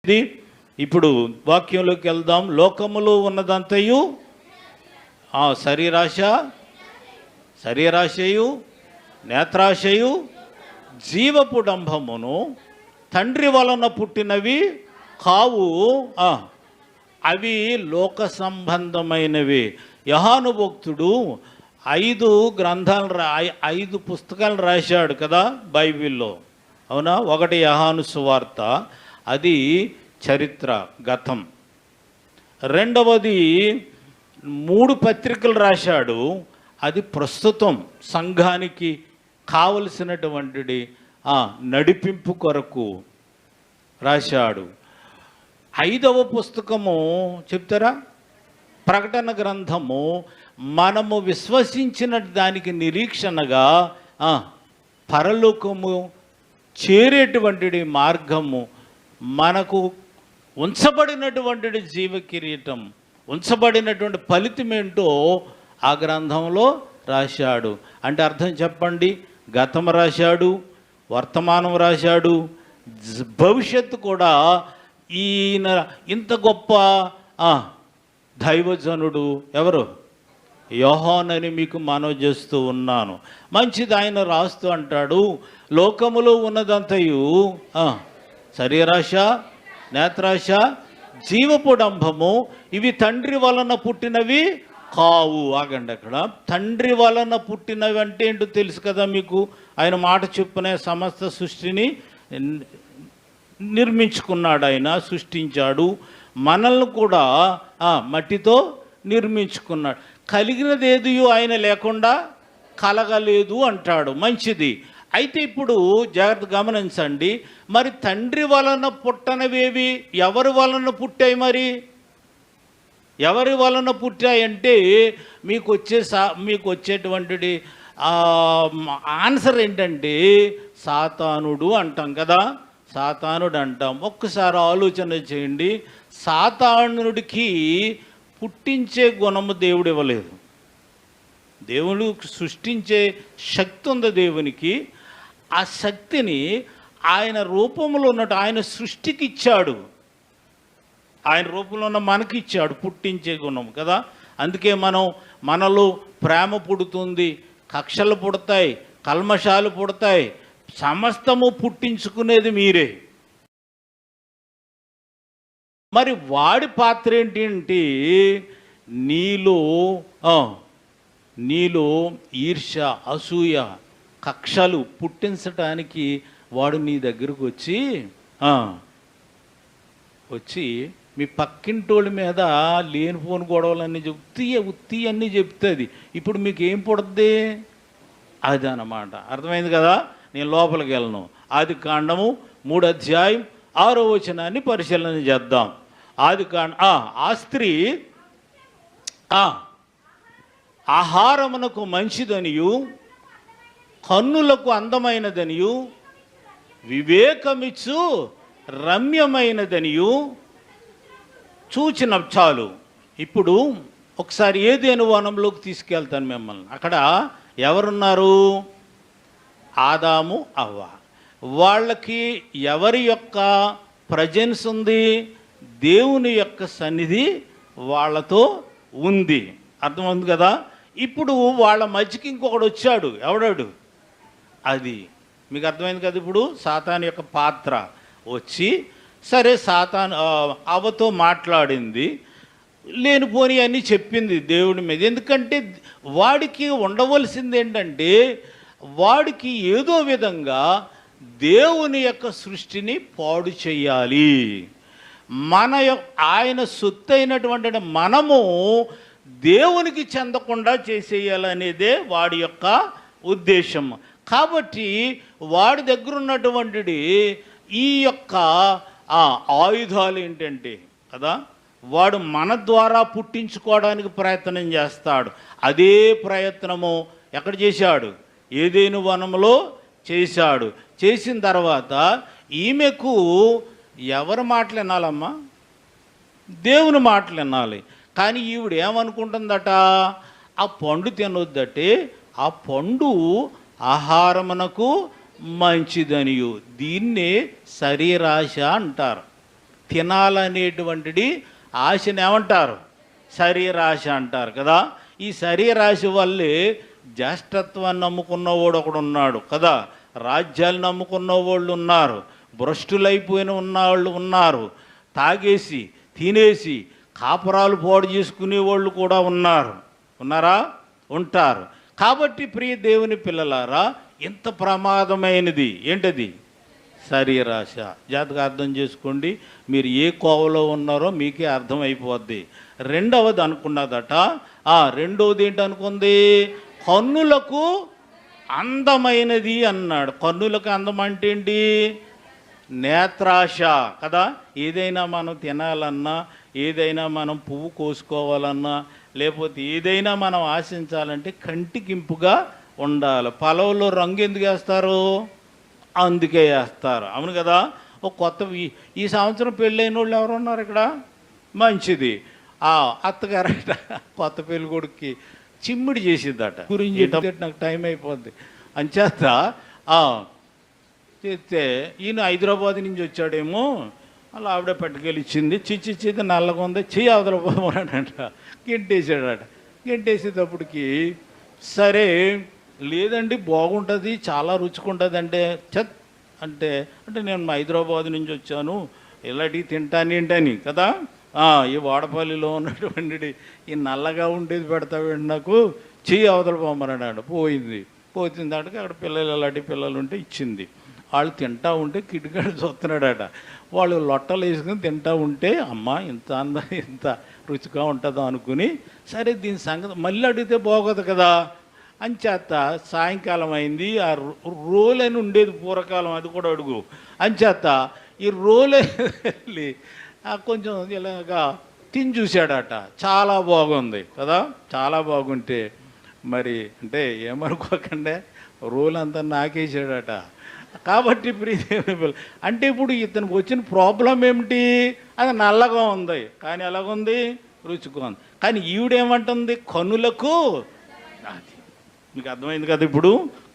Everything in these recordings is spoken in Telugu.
ఇది ఇప్పుడు వాక్యంలోకి వెళ్దాం. లోకములో ఉన్నదంతయు శరీరాశయు నేత్రాశయు జీవపు డంభమును తండ్రి వలన పుట్టినవి కావు, అవి లోక సంబంధమైనవి. యోహాను భక్తుడు 5 పుస్తకాలు రాశాడు కదా బైబిల్లో, అవునా? ఒకటి యోహాను సువార్త, అది చరిత్ర గతం. రెండవది 3 పత్రికలు రాశాడు, అది ప్రస్తుతం సంఘానికి కావలసినటువంటి నడిపింపు కొరకు రాశాడు. 5వ పుస్తకము చెప్తారా? ప్రకటన గ్రంథము. మనము విశ్వసించిన దానికి నిరీక్షణగా పరలోకము చేరేటువంటి మార్గము, మనకు ఉంచబడినటువంటి జీవ కిరీటం, ఉంచబడినటువంటి ఫలితం ఏంటో ఆ గ్రంథంలో రాశాడు. అంటే అర్థం చెప్పండి. గతం రాశాడు, వర్తమానం రాశాడు, భవిష్యత్తు కూడా. ఈయన ఇంత గొప్ప దైవజనుడు ఎవరు? యోహానని మీకు మనవి చేస్తూ ఉన్నాను. మంచిది. ఆయన రాస్తూ అంటాడు, లోకములో ఉన్నదంతయు శరీరాశ, నేత్రాశ, జీవపు డంభము, ఇవి తండ్రి వలన పుట్టినవి కావు. ఆగండి అక్కడ. తండ్రి వలన పుట్టినవి అంటే ఏంటో తెలుసు కదా మీకు. ఆయన మాట చెప్పునే సమస్త సృష్టిని నిర్మించుకున్నాడు, ఆయన సృష్టించాడు. మనల్ని కూడా మట్టితో నిర్మించుకున్నాడు. కలిగినది ఏది ఆయన లేకుండా కలగలేదు అంటాడు. మంచిది. అయితే ఇప్పుడు జాగ్రత్త గమనించండి. మరి తండ్రి వలన పుట్టనవేవి ఎవరి వలన పుట్టాయి? మరి ఎవరి వలన పుట్టాయంటే మీకు వచ్చేటువంటి ఆన్సర్ ఏంటంటే సాతానుడు అంటాం కదా. సాతానుడు అంటాం. ఒక్కసారి ఆలోచన చేయండి. సాతానుడికి పుట్టించే గుణము దేవుడు ఇవ్వలేదు. దేవుడు సృష్టించే శక్తి ఉంది దేవునికి. ఆ శక్తిని ఆయన రూపంలో ఉన్నట్టు ఆయన సృష్టికి ఇచ్చాడు. ఆయన రూపంలో ఉన్న మనకి ఇచ్చాడు పుట్టించే గుణం కదా. అందుకే మనలో ప్రేమ పుడుతుంది, కక్షలు పుడతాయి, కల్మషాలు పుడతాయి. సమస్తము పుట్టించుకునేది మీరే. మరి వాడి పాత్ర ఏంటి? నీలో ఈర్ష్య, అసూయ, కక్షలు పుట్టించటానికి వాడు నీ దగ్గరకు వచ్చి మీ పక్కింటోళ్ళ మీద లేనిపోని గొడవలన్నీ ఉత్తి అన్నీ చెప్తుంది. ఇప్పుడు మీకు ఏం పుడుతుంది? అది అన్నమాట. అర్థమైంది కదా. నేను లోపలికి వెళ్ళను. ఆదికాండము 3వ అధ్యాయం 6వ వచనాన్ని పరిశీలన చేద్దాం. ఆ స్త్రీ ఆహారమునకు మంచిదనియు కన్నులకు అందమైనదనియు వివేకమిచ్చు రమ్యమైనదనియు చూచిన చాలు. ఇప్పుడు ఒకసారి ఏదేను వనంలోకి తీసుకెళ్తాను మిమ్మల్ని. అక్కడ ఎవరున్నారు? ఆదాము, అవ్వ. వాళ్ళకి ఎవరి యొక్క ప్రజెన్స్ ఉంది? దేవుని యొక్క సన్నిధి వాళ్ళతో ఉంది. అర్థమవుతుంది కదా. ఇప్పుడు వాళ్ళ మధ్యకి ఇంకొకడు వచ్చాడు. ఎవడాడు? అది మీకు అర్థమైంది కదా. ఇప్పుడు సాతాను యొక్క పాత్ర వచ్చి, సరే సాతాను అవ్వతో మాట్లాడింది, లేనిపోని అన్నీ చెప్పింది దేవుడి మీద. ఎందుకంటే వాడికి ఉండవలసింది ఏంటంటే, వాడికి ఏదో విధంగా దేవుని యొక్క సృష్టిని పాడు చేయాలి. ఆయన సొత్తు అయినటువంటి మనము దేవునికి చెందకుండా చేసేయాలనేదే వాడి యొక్క ఉద్దేశం. కాబట్టి వాడి దగ్గర ఉన్నటువంటి ఈ యొక్క ఆయుధాలు ఏంటంటే కదా, వాడు మన ద్వారా పుట్టించుకోవడానికి ప్రయత్నం చేస్తాడు. అదే ప్రయత్నము ఎక్కడ చేశాడు? ఏదేను వనంలో చేశాడు. చేసిన తర్వాత ఈమెకు ఎవరి మాటలు వినాలమ్మా? దేవుని మాటలు వినాలి. కానీ ఈవిడ ఏమనుకుంటుందట? ఆ పండు తినొద్దటే, ఆ పండు ఆహారమునకు మంచిదనియు. దీన్నే శరీరాశ అంటారు. తినాలనేటువంటిది ఆశని ఏమంటారు? శరీరాశ అంటారు కదా. ఈ శరీరాశ వల్లే జ్యేష్ఠత్వాన్ని నమ్ముకున్నవాడు ఒకడు ఉన్నాడు కదా, రాజ్యాలు నమ్ముకున్న వాళ్ళు ఉన్నారు, భ్రష్టులైపోయిన ఉన్నవాళ్ళు ఉన్నారు, తాగేసి తినేసి కాపురాలు పాడు చేసుకునే వాళ్ళు కూడా ఉన్నారా? ఉంటారు. కాబట్టి ప్రియ దేవుని పిల్లలారా, ఇంత ప్రమాదమైనది ఏంటది? శరీరాశ. జాగ్రత్తగా అర్థం చేసుకోండి, మీరు ఏ కోవలో ఉన్నారో మీకే అర్థమైపోద్ది. రెండవది అనుకున్నదట, రెండవది ఏంటి అనుకుంది? కన్నులకు అందమైనది అన్నాడు. కన్నులకు అందం అంటే ఏంటి? నేత్రాశ కదా. ఏదైనా మనం తినాలన్నా, ఏదైనా మనం పువ్వు కోసుకోవాలన్నా, లేకపోతే ఏదైనా మనం ఆశించాలంటే కంటికింపుగా ఉండాలి. పొలంలో రంగు ఎందుకు వేస్తారు? అందుకే వేస్తారు. అవును కదా. ఒక కొత్త ఈ సంవత్సరం పెళ్ళైన వాళ్ళు ఎవరు ఉన్నారు ఇక్కడ? మంచిది. అత్తగారట కొత్త పెళ్ళి కొడుక్కి చిమ్మిడి చేసిద్దట. గురించి నాకు టైం అయిపోద్ది అంచేత చేస్తే ఈయన హైదరాబాద్ నుంచి వచ్చాడేమో, అలా ఆవిడ పట్టుకెళ్ళిచ్చింది. చిచ్చి నల్లగా ఉంది, చెయ్యి అవతల పోమన్నాడంట. గెంటేసాడట. గెంటేసేటప్పటికి సరే లేదండి బాగుంటుంది, చాలా రుచిగుంటుంది అంటే నేను హైదరాబాద్ నుంచి వచ్చాను, ఇలాంటివి తింటానేంటని కదా. ఈ వాడపల్లిలో ఉన్నటువంటి ఈ నల్లగా ఉండేది పెడతావేంటి నాకు, చెయ్యి అవతల పోమన్నాడు. పోతుందాటికి అక్కడ పిల్లలు ఇలాంటి పిల్లలు ఉంటే ఇచ్చింది. వాళ్ళు తింటా ఉంటే కిటికాడు చూస్తున్నాడట. వాళ్ళు లొట్టలు వేసుకుని తింటా ఉంటే అమ్మ ఇంత రుచిగా ఉంటుందో అనుకుని, సరే దీని సంగతి మళ్ళీ అడిగితే బాగోదు కదా అంచేత సాయంకాలం అయింది. ఆ రోల్ అని ఉండేది పూర్వకాలం, అది కూడా అడుగు అంచేత ఈ రోల్ వెళ్ళి కొంచెం ఇలాగా తిని చూశాడట. చాలా బాగుంది కదా. చాలా బాగుంటే మరి అంటే ఏమనుకోకండి, రోల్ అంతా నాకేసాడట. కాబట్టి ప్రియదేవుని అంటే ఇప్పుడు ఇతనికి వచ్చిన ప్రాబ్లం ఏమిటి? అది నల్లగా ఉంది కానీ ఎలాగుంది? రుచిగా ఉంది. కానీ ఈవిడేమంటుంది? కనులకు, మీకు అర్థమైంది కదా ఇప్పుడు,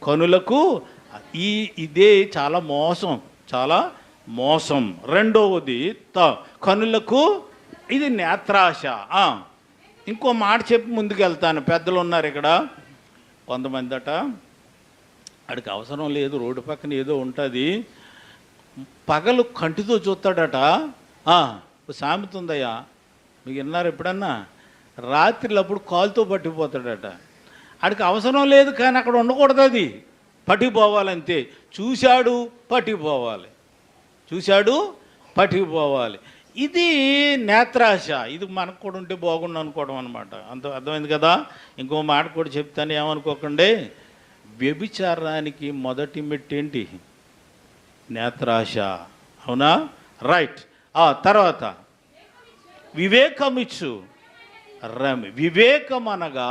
కనులకు ఇదే చాలా మోసం. రెండవది కనులకు ఇది నేత్రాశ. ఇంకో మాట చెప్పి ముందుకు వెళ్తాను. పెద్దలు ఉన్నారు ఇక్కడ కొంతమంది అట, వాడికి అవసరం లేదు, రోడ్డు పక్కన ఏదో ఉంటుంది, పగలు కంటితో చూస్తాడట. సామెత ఉందయ్యా, మీకు విన్నారు ఎప్పుడన్నా? రాత్రిలప్పుడు కాలుతో పట్టిపోతాడట. వాడికి అవసరం లేదు కానీ అక్కడ ఉండకూడదు, అది పట్టిపోవాలంతే. చూశాడు పట్టిపోవాలి. ఇది నేత్రాశ. ఇది మనకు కూడా ఉంటే బాగుండు అనుకోవడం అనమాట. అంత అర్థమైంది కదా. ఇంకో మాట కూడా చెప్తాను, ఏమనుకోకండి. వ్యభిచారానికి మొదటి మెట్టేంటి? నేత్రాశ. అవునా? రైట్. తర్వాత వివేకమిచ్చు. వివేకం అనగా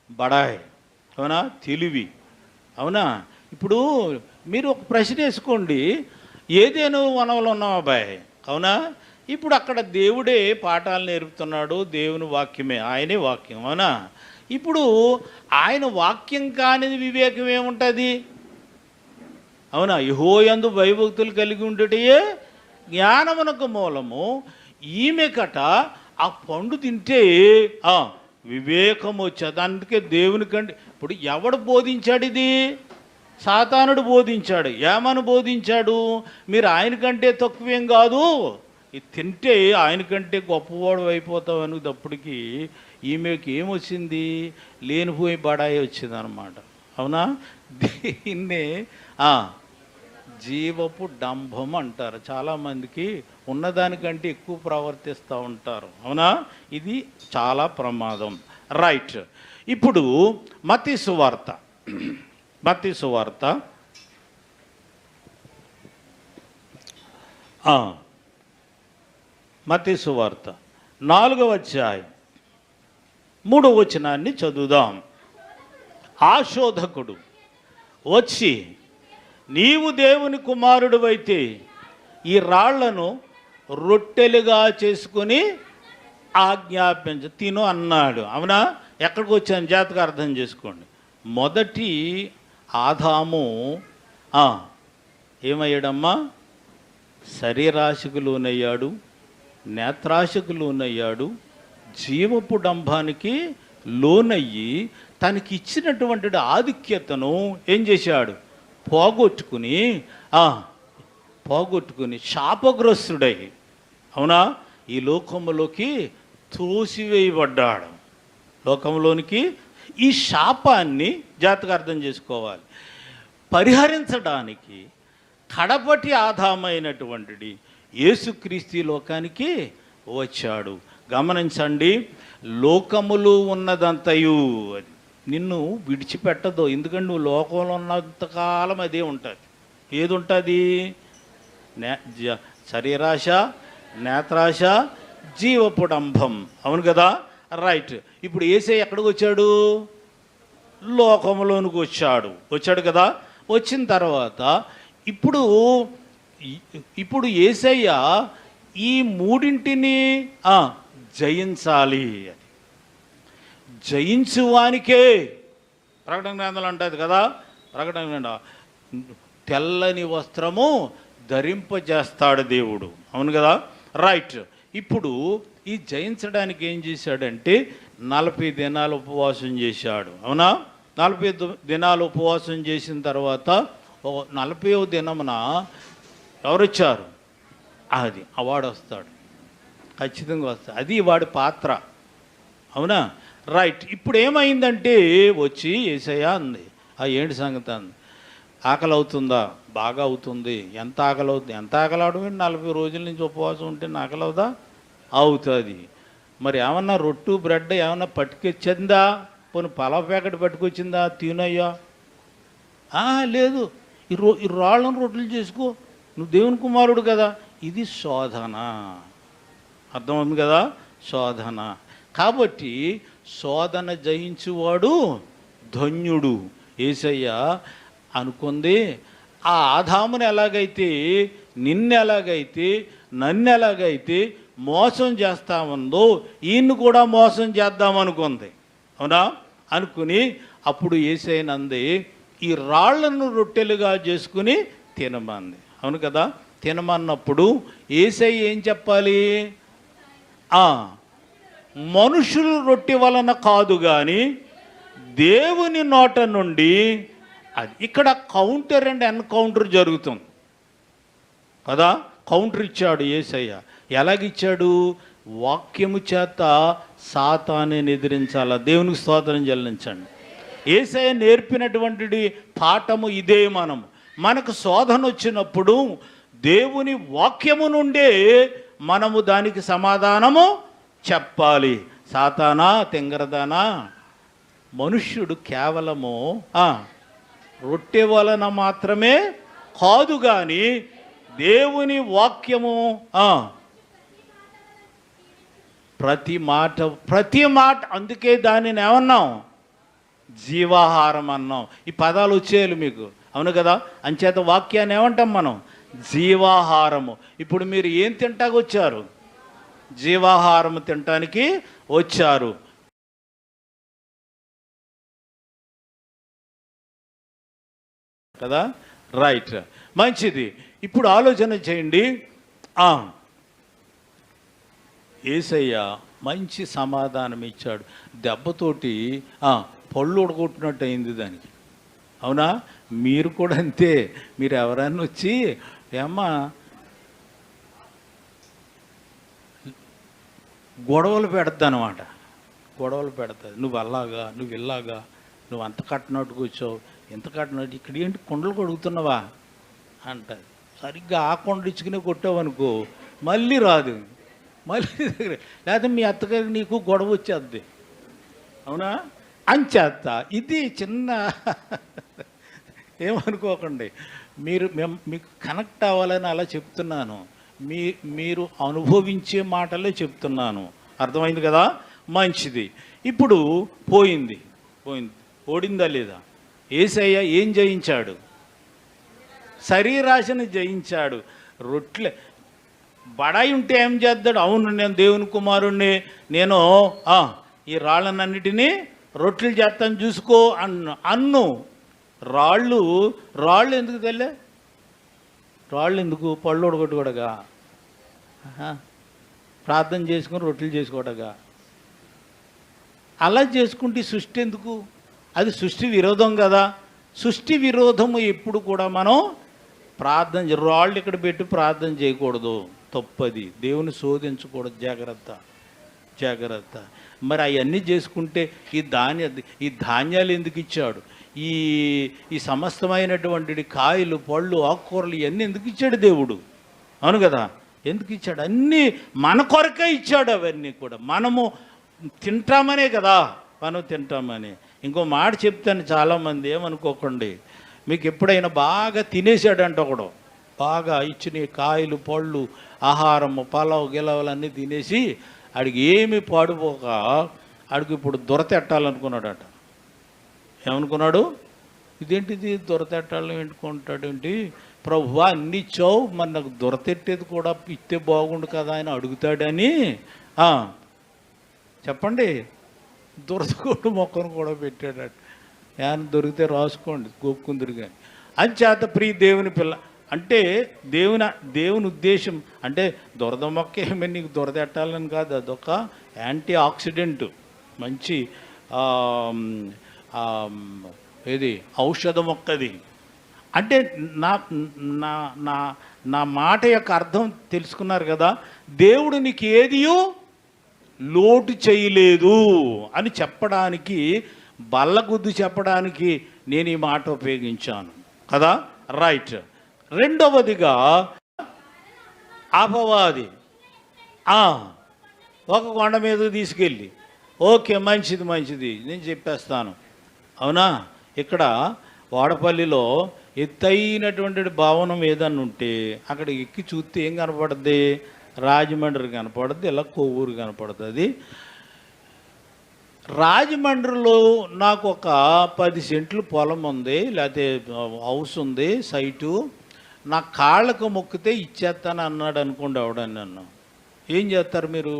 బడాయ్. అవునా? తెలివి. అవునా? ఇప్పుడు మీరు ఒక ప్రశ్న వేసుకోండి, ఏదేను వనంలో ఉన్నాం అబ్బాయి, అవునా? ఇప్పుడు అక్కడ దేవుడే పాఠాలు నేర్పుతున్నాడు, దేవుని వాక్యమే, ఆయనే వాక్యం, అవునా? ఇప్పుడు ఆయన వాక్యం కానిది వివేకం ఏముంటుంది? అవునా? యెహోవాయందు భయభక్తులు కలిగి ఉండటే జ్ఞానమునకు మూలము. ఈమె కట ఆ పండు తింటే వివేకం వచ్చేది. అందుకే దేవుని కంటే ఇప్పుడు ఎవడు బోధించాడు? ఇది సాతానుడు బోధించాడు. ఏమని బోధించాడు? మీరు ఆయన కంటే తక్కువేం కాదు, ఇది తింటే ఆయన కంటే గొప్పవాడు అయిపోతావు అనేటప్పటికీ ఈమెకి ఏమొచ్చింది? లేనిపోయి బడాయి వచ్చింది అనమాట. అవునా? దీన్నే జీవపు డంభం అంటారు. చాలామందికి ఉన్నదానికంటే ఎక్కువ ప్రవర్తిస్తూ ఉంటారు. అవునా? ఇది చాలా ప్రమాదం. రైట్. ఇప్పుడు మత్తయి సువార్త 4వ అధ్యాయం 3వ వచనాన్ని చదువుదాం. ఆ శోధకుడు వచ్చి, నీవు దేవుని కుమారుడివైతే ఈ రాళ్లను రొట్టెలుగా చేసుకొని తిను అన్నాడు. అవునా? ఎక్కడికి వచ్చాను జాగ్రత్తగా అర్థం చేసుకోండి. మొదటి ఆదాము ఏమయ్యాడమ్మా? శరీరాశికి లోనయ్యాడు, నేత్రాశకు లోనయ్యాడు, జీవపు డంబానికి లోనయ్యి తనకి ఇచ్చినటువంటి ఆధిక్యతను ఏం చేశాడు? పోగొట్టుకుని శాపగ్రస్తుడై, అవునా, ఈ లోకములోకి త్రోసివేయబడ్డాడు. లోకంలోనికి ఈ శాపాన్ని జాగ్రత్తగా అర్థం చేసుకోవాలి. పరిహరించడానికి కడపటి ఆధారమైనటువంటి యేసుక్రీస్తు లోకానికి వచ్చాడు. గమనించండి, లోకములు ఉన్నదంతయు అది నిన్ను విడిచిపెట్టదు. ఎందుకంటే నువ్వు లోకంలో ఉన్నంతకాలం అదే ఉంటుంది. ఏది ఉంటుంది? శరీరాశ, నేత్రాశ, జీవపుడంబం. అవును కదా? రైట్. ఇప్పుడు యేసయ్య ఎక్కడికి వచ్చాడు? లోకంలోనికి వచ్చాడు కదా. వచ్చిన తర్వాత ఇప్పుడు యేసయ్య ఈ మూడింటిని జయించాలి. జయించువానికే ప్రకటన గ్రంథాలు అంటుంది కదా, ప్రకటన గ్రంథం తెల్లని వస్త్రము ధరింపజేస్తాడు దేవుడు. అవును కదా? రైట్. ఇప్పుడు ఈ జయించడానికి ఏం చేశాడంటే 40 దినాలు ఉపవాసం చేశాడు. అవునా? 40 దినాలు ఉపవాసం చేసిన తర్వాత 40వ దినమున ఎవరు వచ్చారు? అది వాడు వస్తాడు, ఖచ్చితంగా వస్తాడు. అది వాడి పాత్ర. అవునా? రైట్. ఇప్పుడు ఏమైందంటే వచ్చి యేసయ్య అంది, ఏంటి సంగతి అంది. ఆకలి అవుతుందా? బాగా అవుతుంది. ఎంత ఆకలి అవుతుంది? ఎంత ఆకలి అవడం? 40 రోజుల నుంచి ఉపవాసం ఉంటే ఆకలి అవుదా? అవుతుంది. మరి ఏమన్నా రొట్టు బ్రెడ్ ఏమన్నా పట్టుకొచ్చిందా? పోనీ పలావ్ ప్యాకెట్ పట్టుకొచ్చిందా? తినయ్యా. లేదు, ఈ రాళ్ళను రొట్టెలు చేసుకో, నువ్వు దేవుని కుమారుడు కదా. ఇది శోధన. అర్థమవుతుంది కదా? శోధన. కాబట్టి శోధన జయించువాడు ధన్యుడు. యేసయ్య అనుకుంది, ఆ ఆదాముని ఎలాగైతే నన్ను ఎలాగైతే మోసం చేస్తామందో ఈయన్ని కూడా మోసం చేద్దామనుకుంది. అవునా? అనుకుని అప్పుడు యేసయ్యనంది, ఈ రాళ్లను రొట్టెలుగా చేసుకుని తినమంది. అవును కదా? తినమన్నప్పుడు యేసయ్య ఏం చెప్పాలి? మనుషులు రొట్టె వలన కాదు కానీ దేవుని నోట నుండి. అది ఇక్కడ కౌంటర్ అండ్ ఎన్కౌంటర్ జరుగుతుంది కదా. కౌంటర్ ఇచ్చాడు యేసయ్య. ఎలాగిచ్చాడు? వాక్యము చేత సాతానుని ఎదిరించాలా. దేవునికి స్తోత్రం చెల్లించండి. యేసయ్య నేర్పినటువంటి పాఠము ఇదే. మనకు శోధన వచ్చినప్పుడు దేవుని వాక్యము నుండే మనము దానికి సమాధానము చెప్పాలి. సాతానా, తెంగరదానా, మనుష్యుడు కేవలము రొట్టె వలన మాత్రమే కాదు కానీ దేవుని వాక్యము ప్రతి మాట. అందుకే దానిని ఏమన్నాం? జీవాహారం అన్నాం. ఈ పదాలు వచ్చేయాలి మీకు. అవును కదా? అంచేత వాక్యాన్ని ఏమంటాం మనం? జీవాహారము. ఇప్పుడు మీరు ఏం తింటాకు వచ్చారు? జీవాహారము తినటానికి వచ్చారు కదా. రైట్. మంచిది. ఇప్పుడు ఆలోచన చేయండి. యేసయ్య మంచి సమాధానం ఇచ్చాడు. దెబ్బతోటి పళ్ళు ఉడగొట్టినట్టు అయింది దానికి. అవునా? మీరు కూడా అంతే. మీరు ఎవరన్నా వచ్చి ఏమ్మా గొడవలు పెడతానమాట. గొడవలు పెడతాది. నువ్వు అలాగా, నువ్వు ఇలాగా, నువ్వు అంత కట్టినట్టుకు వచ్చావు, ఎంత కట్టినట్టు, ఇక్కడ ఏంటి కొండలు కొడుగుతున్నావా అంటది. సరిగ్గా ఆ కొండ ఇచ్చుకునే కొట్టావనుకో మళ్ళీ రాదు, మళ్ళీ దగ్గర. లేకపోతే మీ అత్తగారికి నీకు గొడవ వచ్చేద్ది. అవునా? అంచేత ఇది చిన్న ఏమనుకోకండి. మీకు కనెక్ట్ అవ్వాలని అలా చెప్తున్నాను. మీరు అనుభవించే మాటలే చెప్తున్నాను. అర్థమైంది కదా? మంచిది. ఇప్పుడు పోయింది. ఓడిందా లేదా? యేసయ్య ఏం జయించాడు? శరీరాశను జయించాడు. రొట్టె బడాయి ఉంటే ఏం చేద్దాడు? అవును, నేను దేవుని కుమారుణ్ణి, నేను ఈ రాళ్ళనన్నిటినీ రొట్టెలు చేస్తాను చూసుకో అన్ను. రాళ్ళు ఎందుకు తెల్లే? రాళ్ళు ఎందుకు? పళ్ళు ఉడగొట్టుకోడగా. ప్రార్థన చేసుకుని రొట్టెలు చేసుకోవటగా. అలా చేసుకుంటే సృష్టి ఎందుకు? అది సృష్టి విరోధం కదా. సృష్టి విరోధము ఎప్పుడు కూడా మనం ప్రార్థన రాళ్ళు ఇక్కడ పెట్టి ప్రార్థన చేయకూడదు, తప్పది. దేవుని శోధించకూడదు, జాగ్రత్త జాగ్రత్త. మరి అవన్నీ చేసుకుంటే ఈ ధాన్యాలు ఎందుకు ఇచ్చాడు? ఈ సమస్తమైనటువంటి కాయలు, పళ్ళు, ఆకుకూరలు ఇవన్నీ ఎందుకు ఇచ్చాడు దేవుడు? అవును కదా, ఎందుకు ఇచ్చాడు? అన్నీ మన కొరకే ఇచ్చాడు. అవన్నీ కూడా మనము తింటామనే కదా, మనం తింటామని. ఇంకో మాట చెప్తాను, చాలామంది ఏమనుకోకండి, మీకు ఎప్పుడైనా బాగా తినేసాడంట ఒకడు, బాగా ఇచ్చిన కాయలు, పళ్ళు, ఆహారము, పలావ్ గిలవలన్నీ తినేసి ఆడికి ఏమి పాడుపోక ఆడికి ఇప్పుడు దొరతెట్టాలనుకున్నాడట. ఏమనుకున్నాడు? ఇదేంటిది దొరతెట్టాలని ఏంటుకుంటాడేంటి ప్రభువా, అన్ని ఇచ్చావు, మరి నాకు దొరతెట్టేది కూడా ఇస్తే బాగుండు కదా అని అడుగుతాడని చెప్పండి, దొరతకోడు మొక్కను కూడా పెట్టాడట. ఏమైనా దొరికితే రాసుకోండి, గోక్కుందరు. కానీ అంచేత ప్రియ దేవుని పిల్ల అంటే దేవుని ఉద్దేశం అంటే దొరద మొక్క ఏమీ నీకు దొరదెట్టాలని కాదు, అదొక యాంటీ ఆక్సిడెంట్, మంచి ఏది ఔషధ మొక్కది. అంటే నా నా నా నా మాట యొక్క అర్థం తెలుసుకున్నారు కదా. దేవుడు నీకు ఏదియో లోటు చేయలేదు అని చెప్పడానికి, బల్లగుద్దు చెప్పడానికి నేను ఈ మాట ఉపయోగించాను కదా. రైట్. రెండవదిగా అపవాది ఒక కొండ మీద తీసుకెళ్ళి, ఓకే మంచిది నేను చెప్పేస్తాను. అవునా, ఇక్కడ వాడపల్లిలో ఎత్తైనటువంటి భవనం ఏదన్నా ఉంటే అక్కడ ఎక్కి చూస్తే ఏం కనపడుద్ది? రాజమండ్రి కనపడుద్ది, ఇలా కొవ్వూరు కనపడుతుంది. రాజమండ్రిలో నాకు ఒక 10 సెంట్లు పొలం ఉంది, లేకపోతే హౌస్ ఉంది, సైటు. నా కాళ్ళకు మొక్కితే ఇచ్చేస్తాను అన్నాడు అనుకోండి ఎవడని. నన్ను ఏం చేస్తారు మీరు?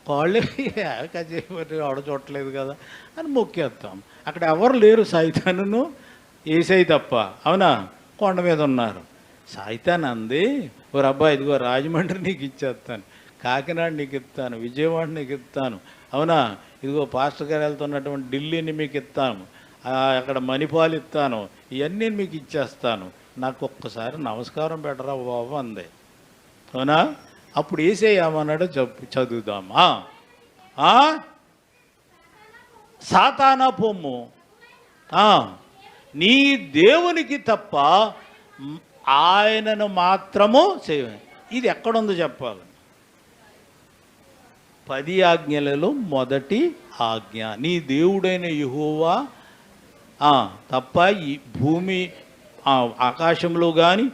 కాళ్ళే ఆడ చూడట్లేదు కదా అని మొక్కేస్తాం. అక్కడ ఎవరు లేరు, సైతాను ఏసై తప్ప. అవునా, కొండ మీద ఉన్నారు. సైతాన్ అంది, ఓ అబ్బాయి ఇదిగో రాజమండ్రి నీకు ఇచ్చేస్తాను, కాకినాడ నీకు ఇస్తాను, విజయవాడ నీకు ఇస్తాను, అవునా, ఇదిగో పాస్టర్ గారు వెళ్తున్నటువంటి ఢిల్లీని మీకు ఇస్తాను, అక్కడ మణిపాలు ఇస్తాను, ఇవన్నీ మీకు ఇచ్చేస్తాను, నాకు ఒక్కసారి నమస్కారం పెట్టరా బాబు అంది. అవునా, అప్పుడు ఏసేయమన్నాడో చదువుదామా. సాతానా పొమ్ము, నీ దేవునికి తప్ప ఆయనను మాత్రము చేయ. ఇది ఎక్కడుందో చెప్పాలి. 10 ఆజ్ఞలలో మొదటి ఆజ్ఞ, నీ దేవుడైన యెహోవా తప్ప ఈ భూమి ఆకాశంలో కానీ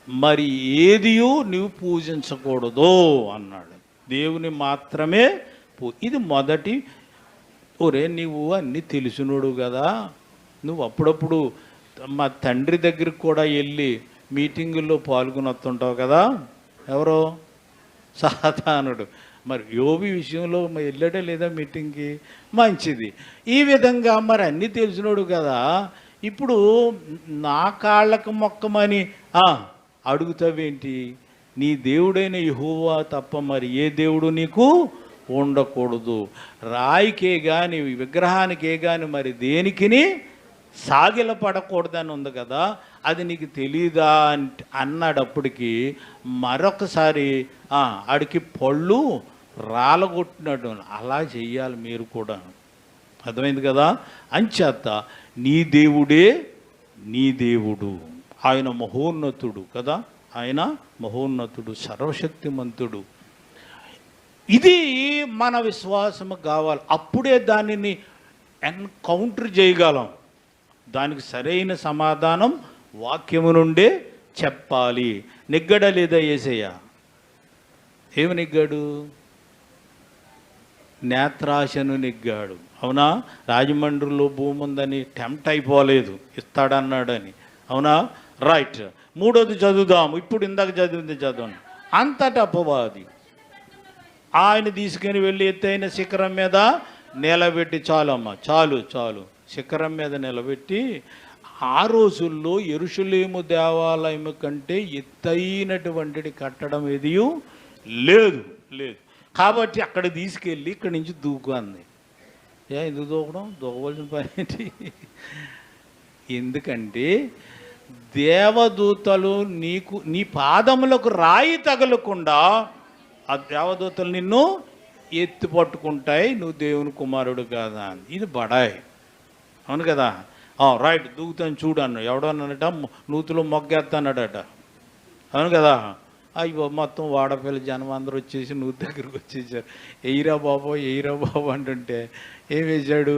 మరి ఏదియో నువ్వు పూజించకూడదు అన్నాడు. దేవుని మాత్రమే ఇది మొదటి. ఒరే నీవు అన్నీ తెలిసినోడు కదా, నువ్వు అప్పుడప్పుడు మా తండ్రి దగ్గరికి కూడా వెళ్ళి మీటింగుల్లో పాల్గొని వస్తుంటావు కదా. ఎవరో సాతానుడు. మరి యోబు విషయంలో వెళ్ళాడే లేదా మీటింగ్కి? మంచిది. ఈ విధంగా మరి అన్నీ తెలిసినోడు కదా, ఇప్పుడు నా కాళ్ళకు మొక్కమని అడుగుతావేంటి? నీ దేవుడైన యెహోవా తప్ప మరి ఏ దేవుడు నీకు ఉండకూడదు. రాయికే కానీ విగ్రహానికే కానీ మరి దేనికిని సాగిల పడకూడదని ఉంది కదా, అది నీకు తెలీదా అన్నాడప్పటికి మరొకసారి ఆడికి పళ్ళు రాలగొట్టినట్టు అలా చెయ్యాలి మీరు కూడా. అర్థమైంది కదా. అంచేత నీ దేవుడే నీ దేవుడు, ఆయన మహోన్నతుడు కదా, ఆయన మహోన్నతుడు, సర్వశక్తిమంతుడు. ఇది మన విశ్వాసము కావాలి. అప్పుడే దానిని ఎన్కౌంటర్ చేయగలం. దానికి సరైన సమాధానం వాక్యము నుండే చెప్పాలి. నెగ్గడా లేదా యేసయ్య? ఏమి నెగ్గాడు? నేత్రాశను నెగ్గాడు. అవునా, రాజమండ్రిలో భూమి ఉందని టెంప్ట్ అయిపోలేదు, ఇస్తాడన్నాడని. అవునా, రైట్. మూడోది చదువుదాం. ఇప్పుడు ఇందాక చదివింది చదవండి. అంతటా అపవాది ఆయన తీసుకుని వెళ్ళి ఎత్తైన శిఖరం మీద నిలబెట్టి, చాలమ్మా చాలు శిఖరం మీద నిలబెట్టి ఆ రోజుల్లో యెరూషలేము దేవాలయం కంటే ఎత్తైనటువంటి కట్టడం ఏది లేదు లేదు. కాబట్టి అక్కడ తీసుకెళ్ళి ఇక్కడి నుంచి దూకు అంది. ఎందుకు దూకడం? దూకవలసిన పని ఏంటి? ఎందుకంటే దేవదూతలు నీ పాదములకు రాయి తగలకుండా ఆ దేవదూతలు నిన్ను ఎత్తి పట్టుకుంటాయి, నువ్వు దేవుని కుమారుడు కాదా అని. ఇది బడాయి, అవును కదా? రైట్, దూకుతాను చూడు అన్న. ఎవడన్నాడట? నూతులో మొగ్గేస్తానడట, అవును కదా? అయ్యో, మొత్తం వాడపిల్ల జనం అందరూ వచ్చేసి నూతి దగ్గరికి వచ్చేసారు. ఎయిరా బాబు అంటుంటే ఏం వేశాడు?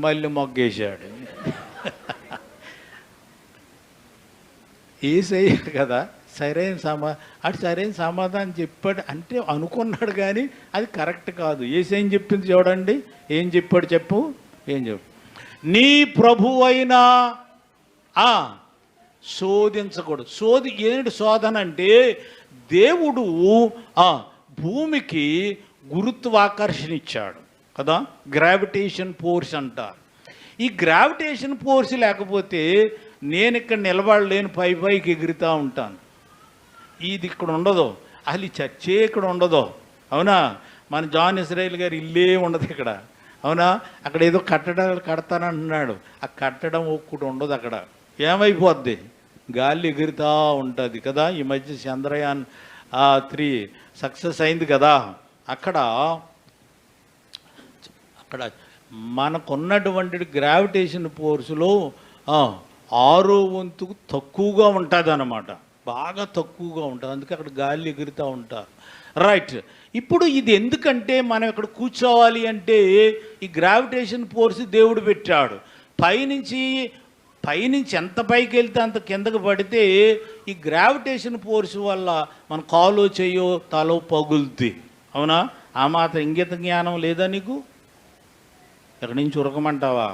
మళ్ళీ మొగ్గేశాడు. ఏసయ్యాడు కదా, సరైన సమాధానం చెప్పాడు అంటే అనుకున్నాడు, కానీ అది కరెక్ట్ కాదు. ఏసేం చెప్పింది చూడండి, ఏం చెప్పాడు చెప్పు. ఏం చెప్పు? నీ ప్రభువు అయినా శోధించకూడదు. ఏంటి శోధన అంటే? దేవుడు భూమికి గురుత్వాకర్షణ ఇచ్చాడు కదా, గ్రావిటేషన్ ఫోర్స్ అంటారు. ఈ గ్రావిటేషన్ ఫోర్స్ లేకపోతే నేను ఇక్కడ నిలబడలేను, పైకి ఎగురుతూ ఉంటాను. ఇది ఇక్కడ ఉండదు, అసలు ఈ చర్చే ఇక్కడ ఉండదు, అవునా? మన జాన్ ఇజ్రాయెల్ గారు ఇల్లే ఉండదు ఇక్కడ, అవునా? అక్కడ ఏదో కట్టడాలు కడతానంటున్నాడు, ఆ కట్టడం ఒక్కటి ఉండదు అక్కడ. ఏమైపోద్ది? గాలి ఎగురుతూ ఉంటుంది కదా. ఈ మధ్య చంద్రయాన్ 3 సక్సెస్ అయింది కదా. అక్కడ మనకున్నటువంటి గ్రావిటేషన్ ఫోర్సులో 6వ వంతుకు తక్కువగా ఉంటుంది అన్నమాట, బాగా తక్కువగా ఉంటుంది. అందుకే అక్కడ గాలి ఎగురుతూ ఉంటారు. రైట్. ఇప్పుడు ఇది ఎందుకంటే మనం ఇక్కడ కూర్చోవాలి అంటే ఈ గ్రావిటేషన్ ఫోర్స్ దేవుడు పెట్టాడు. పైనుంచి ఎంత పైకి వెళ్తే అంత కిందకు పడితే ఈ గ్రావిటేషన్ ఫోర్స్ వల్ల మన కాలో చెయ్యో తలో పగులుద్ది, అవునా? ఆ మాత్రం ఇంగిత జ్ఞానం లేదా నీకు? ఎక్కడి నుంచి ఉరకమంటావా?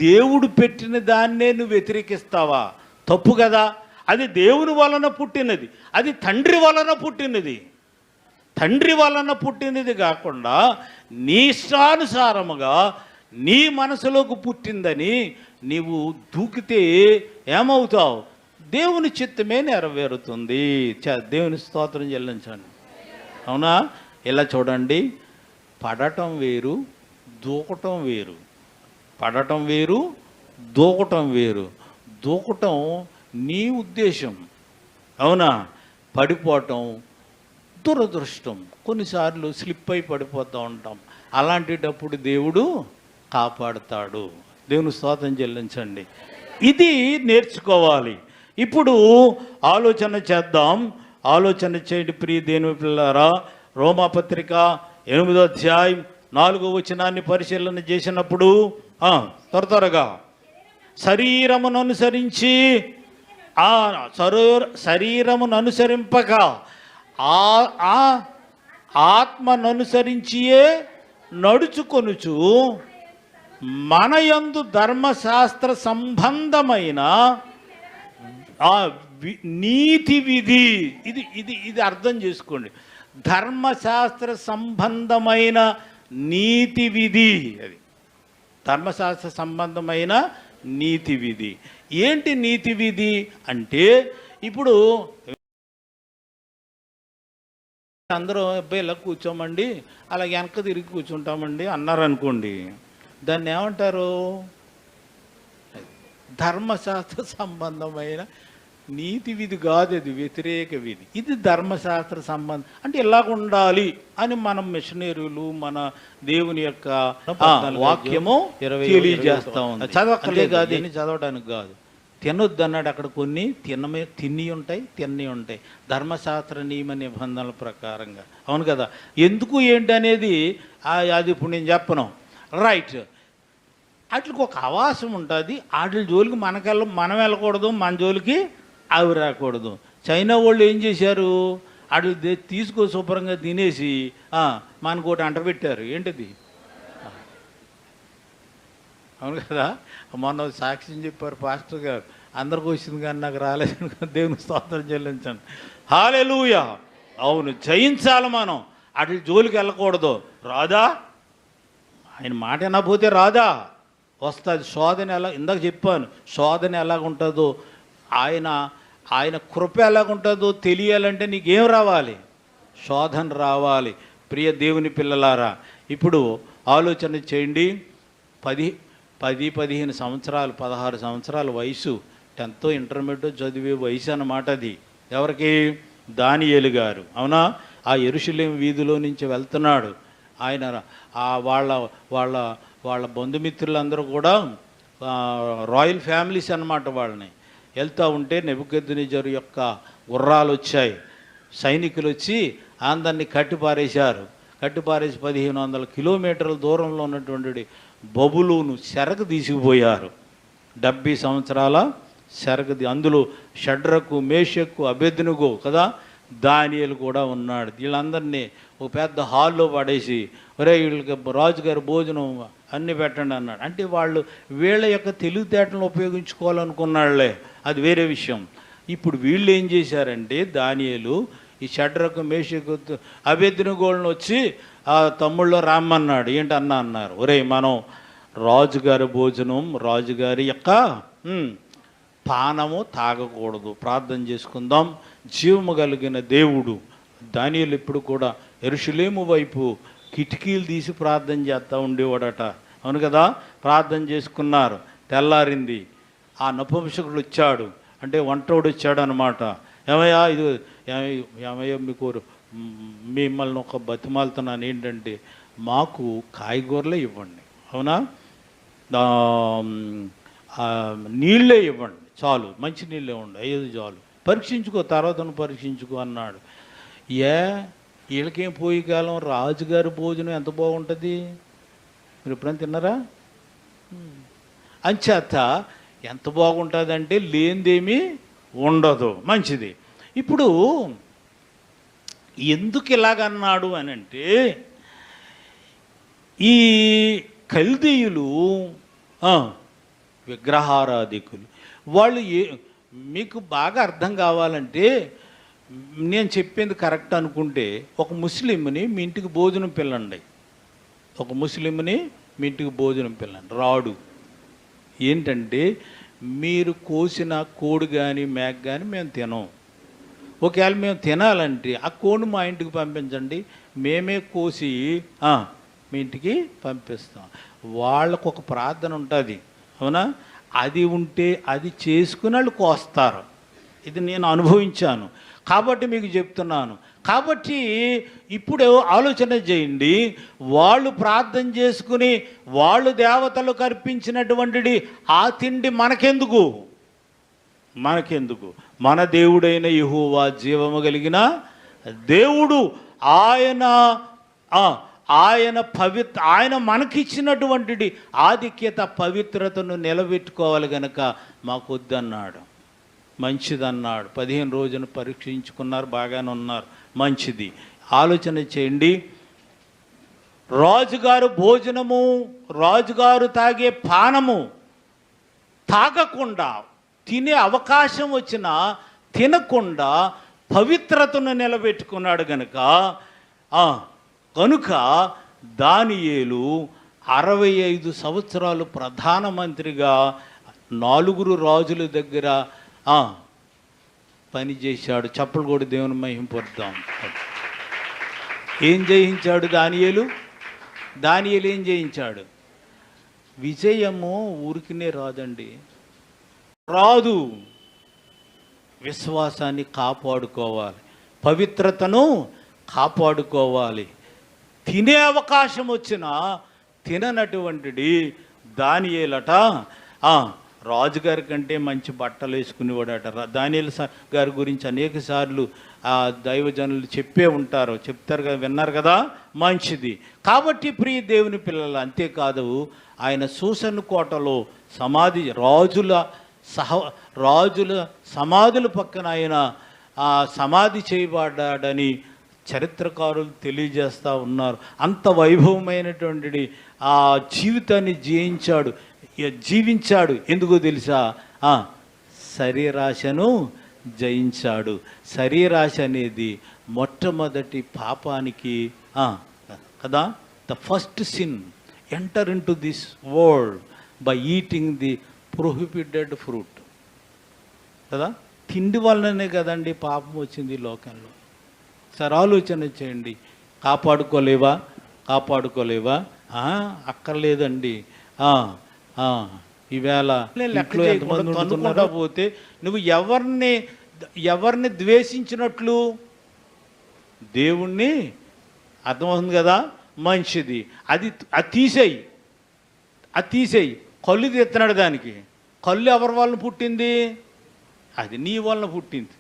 దేవుడు పెట్టిన దాన్నే నువ్వు వ్యతిరేకిస్తావా? తప్పు కదా. అది దేవుని వలన పుట్టినది, అది తండ్రి వలన పుట్టినది. తండ్రి వలన పుట్టినది కాకుండా నీ ఇష్టానుసారముగా నీ మనసులోకి పుట్టిందని నీవు దూకితే ఏమవుతావు? దేవుని చిత్తమే నెరవేరుతుంది. దేవుని స్తోత్రం చెల్లించండి, అవునా? ఇలా చూడండి, పడటం వేరు, దూకటం వేరు. పడటం వేరు, దూకటం వేరు. దూకటం నీ ఉద్దేశం, అవునా? పడిపోవటం దురదృష్టం. కొన్నిసార్లు స్లిప్ అయి పడిపోతూ ఉంటాం. అలాంటిటప్పుడు దేవుడు కాపాడుతాడు. దేవుని స్తోత్రం చెల్లించండి. ఇది నేర్చుకోవాలి. ఇప్పుడు ఆలోచన చేద్దాం. ఆలోచన చేయండి ప్రియ దేవుని పిల్లారా. రోమాపత్రిక 8వ అధ్యాయం 4వ వచనాన్ని పరిశీలన చేసినప్పుడు త్వరగా శరీరమును అనుసరింపక ఆత్మను అనుసరించియే నడుచుకొనుచు మన యందు ధర్మశాస్త్ర సంబంధమైన నీతి విధి. ఇది అర్థం చేసుకోండి. ధర్మశాస్త్ర సంబంధమైన నీతి విధి, అది ధర్మశాస్త్ర సంబంధమైన నీతి విధి. ఏంటి నీతి విధి అంటే? ఇప్పుడు అందరూ అబ్బాయి ఇలా కూర్చోమండి, అలా వెనక తిరిగి కూర్చుంటామండి అన్నారు అనుకోండి, దాన్ని ఏమంటారు? ధర్మశాస్త్ర సంబంధమైన నీతి విధి కాదు, అది వ్యతిరేక విధి. ఇది ధర్మశాస్త్ర సంబంధం అంటే ఇలాగ ఉండాలి అని మనం మిషనరీలు మన దేవుని యొక్క వాక్యము తెలియజేస్తా ఉంది. చదవకలే కాదు, అని చదవడానికి కాదు. తినొద్దు అన్నాడు అక్కడ. కొన్ని తిని ఉంటాయి. ధర్మశాస్త్ర నియమ నిబంధనల ప్రకారంగా, అవును కదా? ఎందుకు ఏంటి అనేది అది ఇప్పుడు నేను చెప్పను. రైట్. వాటికి ఒక అవాసం ఉంటుంది. వాటి జోలికి మనం వెళ్ళకూడదు, మన జోలికి అవి రాకూడదు. చైనా వాళ్ళు ఏం చేశారు? అటు తీసుకో శుభ్రంగా తినేసి మనకోటి అంటబెట్టారు. ఏంటిది? అవును కదా? మొన్న సాక్ష్యం చెప్పారు పాస్టర్ గారు, అందరికి వచ్చింది కానీ నాకు రాలేదు. దేవుని స్తోత్రం చెల్లించండి. హల్లెలూయా. అవును, జయించాలి మనం. అటు జోలికి వెళ్ళకూడదు. రాదా? ఆయన మాట వినకపోతే రాదా? వస్తుంది. శోధన ఎలా, ఇందాక చెప్పాను, శోధన ఎలాగుంటుందో, ఆయన ఆయన కృప ఎలాగుంటుందో తెలియాలంటే నీకేం రావాలి? శోధన రావాలి. ప్రియ దేవుని పిల్లలారా, ఇప్పుడు ఆలోచన చేయండి. 15 సంవత్సరాలు, 16 సంవత్సరాల వయసు, 10th ఇంటర్మీడియట్ చదివే వయసు అన్నమాట అది. ఎవరికి? దానియేలు గారు. అవునా? ఆ యెరూషలేము వీధిలో నుంచి వెళ్తున్నాడు ఆయన. వాళ్ళ వాళ్ళ వాళ్ళ బంధుమిత్రులందరూ కూడా రాయల్ ఫ్యామిలీస్ అన్నమాట. వాళ్ళని వెళ్తూ ఉంటే నెబుకద్నెజరు యొక్క గుర్రాలు వచ్చాయి. సైనికులు వచ్చి అందరినీ కట్టిపారేశారు. కట్టిపారేసి 1500 కిలోమీటర్ల దూరంలో ఉన్నటువంటి బబులోను చెరకు తీసుకుపోయారు. 70 సంవత్సరాల చెరకు. అందులో షడ్రకు, మేషకు, అబేద్నెగో కదా, దానియేలు కూడా ఉన్నాడు. వీళ్ళందరినీ ఒక పెద్ద హాల్లో పడేసి, ఒరే వీళ్ళకి రాజుగారి భోజనం అన్నీ పెట్టండి అన్నాడు. అంటే వాళ్ళు వీళ్ళ యొక్క తెలివితేటలను ఉపయోగించుకోవాలనుకున్నాళ్లే, అది వేరే విషయం. ఇప్పుడు వీళ్ళు ఏం చేశారంటే, దానియేలు ఈ షడ్రకు, మేషకు, అబేద్నెగోలను వచ్చి ఆ తమ్ముళ్ళు రామ్మన్నాడు. ఏంటన్నా అన్నారు. ఒరే మనం రాజుగారి భోజనం, రాజుగారి యొక్క పానము తాగకూడదు, ప్రార్థన చేసుకుందాం. జీవము కలిగిన దేవుడు. దానియేలు ఇప్పుడు కూడా యెరూషలేము వైపు కిటికీలు తీసి ప్రార్థన చేస్తూ ఉండేవాడట. అవును కదా? ప్రార్థన చేసుకున్నారు. తెల్లారింది. ఆ నపుంసకుడు వచ్చాడు, అంటే వంటోడు వచ్చాడు అనమాట. ఏమయ్యా ఇది, ఏమయ్యా మీకు మిమ్మల్ని ఒక బతిమాలుతున్నాను, ఏంటంటే మాకు కాయగూరలే ఇవ్వండి. అవునా? నీళ్ళే ఇవ్వండి చాలు, మంచి నీళ్ళే ఉండి అయ్యేది చాలు, పరీక్షించుకో, తర్వాత పరీక్షించుకో అన్నాడు. వీళ్ళకేం పోయి కాలం, రాజుగారి భోజనం ఎంత బాగుంటుంది, మీరు ఎప్పుడైనా తిన్నారా? అంచేత ఎంత బాగుంటుందంటే లేనిదేమీ ఉండదు, మంచిది. ఇప్పుడు ఎందుకు ఇలాగన్నాడు అని అంటే, ఈ కల్దీయులు విగ్రహారాధికులు. వాళ్ళు మీకు బాగా అర్థం కావాలంటే, నేను చెప్పింది కరెక్ట్ అనుకుంటే, ఒక ముస్లింని మీ ఇంటికి భోజనం పిల్లండి, ఒక ముస్లింని మీ ఇంటికి భోజనం పిల్లండి. రాడు. ఏంటంటే మీరు కోసిన కోడి కానీ మేక కానీ మేము తినం. ఒకవేళ మేము తినాలంటే ఆ కోడిని మా ఇంటికి పంపించండి, మేమే కోసి మీ ఇంటికి పంపిస్తాం. వాళ్ళకు ఒక ప్రార్థన ఉంటుంది. అవునా? అది ఉంటే అది చేసుకుని వాళ్ళు కోస్తారు. ఇది నేను అనుభవించాను కాబట్టి మీకు చెప్తున్నాను. కాబట్టి ఇప్పుడు ఆలోచన చేయండి, వాళ్ళు ప్రార్థన చేసుకుని వాళ్ళు దేవతలకు అర్పించినటువంటి ఆ తిండి మనకెందుకు? మన దేవుడైన యెహోవా జీవము కలిగిన దేవుడు. ఆయన మనకిచ్చినటువంటి ఆధిక్యత, పవిత్రతను నిలబెట్టుకోవాలి గనక మాకు వద్దన్నాడు. మంచిదన్నాడు. 15 రోజులు పరీక్షించుకున్నారు, బాగానే ఉన్నారు, మంచిది. ఆలోచన చేయండి, రాజుగారు భోజనము, రాజుగారు తాగే పానము తాగకుండా, తినే అవకాశం వచ్చినా తినకుండా పవిత్రతను నిలబెట్టుకున్నాడు కనుక దానియేలు 65 సంవత్సరాలు ప్రధానమంత్రిగా 4 రాజుల దగ్గర పనిచేశాడు. చప్పలు కూడా దేవుని మహింపొద్దాం. ఏం జయించాడు దానియేలు? ఏం జయించాడు? విజయము ఊరికినే రాదండి, రాదు. విశ్వాసాన్ని కాపాడుకోవాలి, పవిత్రతను కాపాడుకోవాలి. తినే అవకాశం వచ్చినా తిననటువంటిది దానియేలట రాజుగారి కంటే మంచి బట్టలు వేసుకునేవాడట. దానియేలు గారి గురించి అనేక సార్లు దైవజనులు చెప్తారు కదా, విన్నారు కదా, మంచిది. కాబట్టి ప్రియ దేవుని పిల్లలు, అంతేకాదు ఆయన సూసన్ కోటలో సమాధి, రాజుల సమాధుల పక్కన ఆయన సమాధి చేయబడ్డాడని చరిత్రకారులు తెలియజేస్తూ ఉన్నారు. అంత వైభవమైనటువంటి ఆ జీవితాన్ని జీవించాడు. ఎందుకో తెలుసా? శరీరాశను జయించాడు. శరీరాశ అనేది మొట్టమొదటి పాపానికి కదా, the first sin enter in to this world. By eating the prohibited fruit కదా. తిండి వల్లనే కదండి పాపం వచ్చింది ఈ లోకంలో. సరే ఆలోచన చేయండి. కాపాడుకోలేవా? అక్కర్లేదండి. ఈవేళ లెక్కలో ఎంతమంది అనుకుంటా పోతే నువ్వు ఎవరిని ద్వేషించినట్లు? దేవుణ్ణి. అర్థమవుతుంది కదా. మంచిది, అది తీసేయి. కళ్ళు తెస్తున్నాడు దానికి. కళ్ళు ఎవరి వలన పుట్టింది? అది నీ వలన పుట్టింది.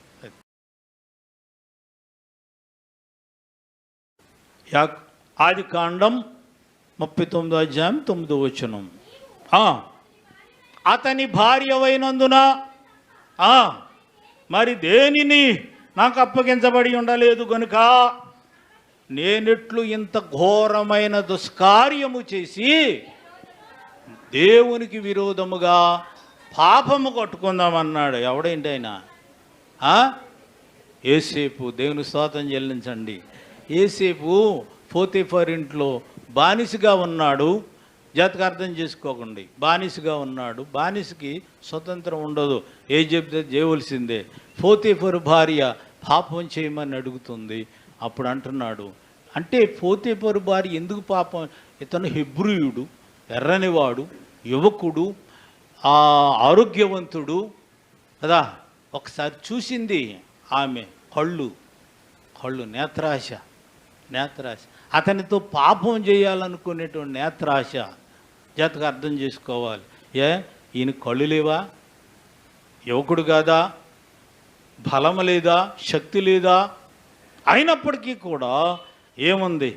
ఆదికాండం 39:9. అతని భార్యవైనందున మరి దేనిని నాకు అప్పగించబడి ఉండలేదు గనుక నేనెట్లు ఇంత ఘోరమైన దుష్కార్యము చేసి దేవునికి విరోధముగా పాపము కట్టుకుందామన్నాడు. ఎవడేంటి ఆయన? యోసేపు. దేవుని స్తోత్రం చెల్లించండి. యోసేపు పోతీఫర్ ఇంట్లో బానిసగా ఉన్నాడు. జాతక అర్థం చేసుకోకండి. బానిసగా ఉన్నాడు. బానిసకి స్వతంత్రం ఉండదు. ఏ చెప్తే చేయవలసిందే. పోతీఫర్ భార్య పాపం చేయమని అడుగుతుంది. అప్పుడు అంటున్నాడు, అంటే పోతీఫర్ భార్య ఎందుకు పాపం? ఇతను హెబ్రీయుడు, ఎర్రనివాడు, యువకుడు, ఆరోగ్యవంతుడు కదా. ఒకసారి చూసింది ఆమె కళ్ళు నేత్రాశ. అతనితో పాపం చేయాలనుకునేటువంటి నేత్రాశ. జాతకు అర్థం చేసుకోవాలి. ఈయన కళ్ళు లేవా? యువకుడు కాదా? బలం లేదా? శక్తి లేదా? అయినప్పటికీ కూడా ఏముంది?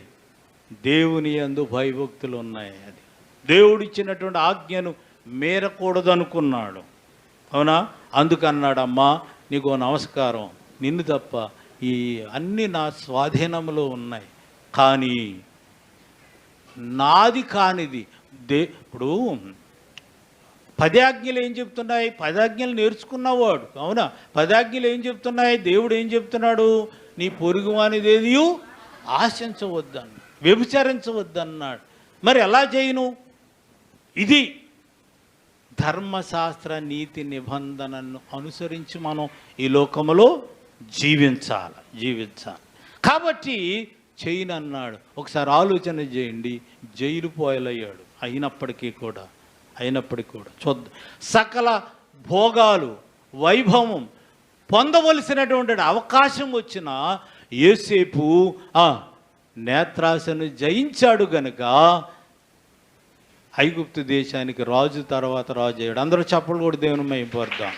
దేవుని యందు భయభక్తులు ఉన్నాయి. అది దేవుడిచ్చినటువంటి ఆజ్ఞను మేరకూడదు అనుకున్నాడు. అవునా? అందుకన్నాడు, అమ్మా నీకు నమస్కారం, నిన్ను తప్ప ఈ అన్నీ నా స్వాధీనంలో ఉన్నాయి, కానీ నాది కానిది ఇప్పుడు 10 ఆజ్ఞలు ఏం చెప్తున్నాయి? 10 ఆజ్ఞలు నేర్చుకున్నవాడు. అవునా? 10 ఆజ్ఞలు ఏం చెప్తున్నాయి? దేవుడు ఏం చెప్తున్నాడు? నీ పొరుగువానిదేది ఆశించవద్దన్నాడు, వ్యభిచరించవద్దన్నాడు. మరి ఎలా చేయను? ఇది ధర్మశాస్త్ర నీతి నిబంధనలను అనుసరించి మనం ఈ లోకంలో జీవించాలి. కాబట్టి చేయనన్నాడు. ఒకసారి ఆలోచన చేయండి. జైలు పోయలయ్యాడు. అయినప్పటికీ కూడా చూద్దాం, సకల భోగాలు వైభవం పొందవలసినటువంటి అవకాశం వచ్చిన యోసేపు నేత్రాశను జయించాడు గనుక ఐగుప్తు దేశానికి రాజు తర్వాత రాజు అయ్యాడు. అందరూ చప్పలు కూడా దేవుని మహిమపరుద్దాం.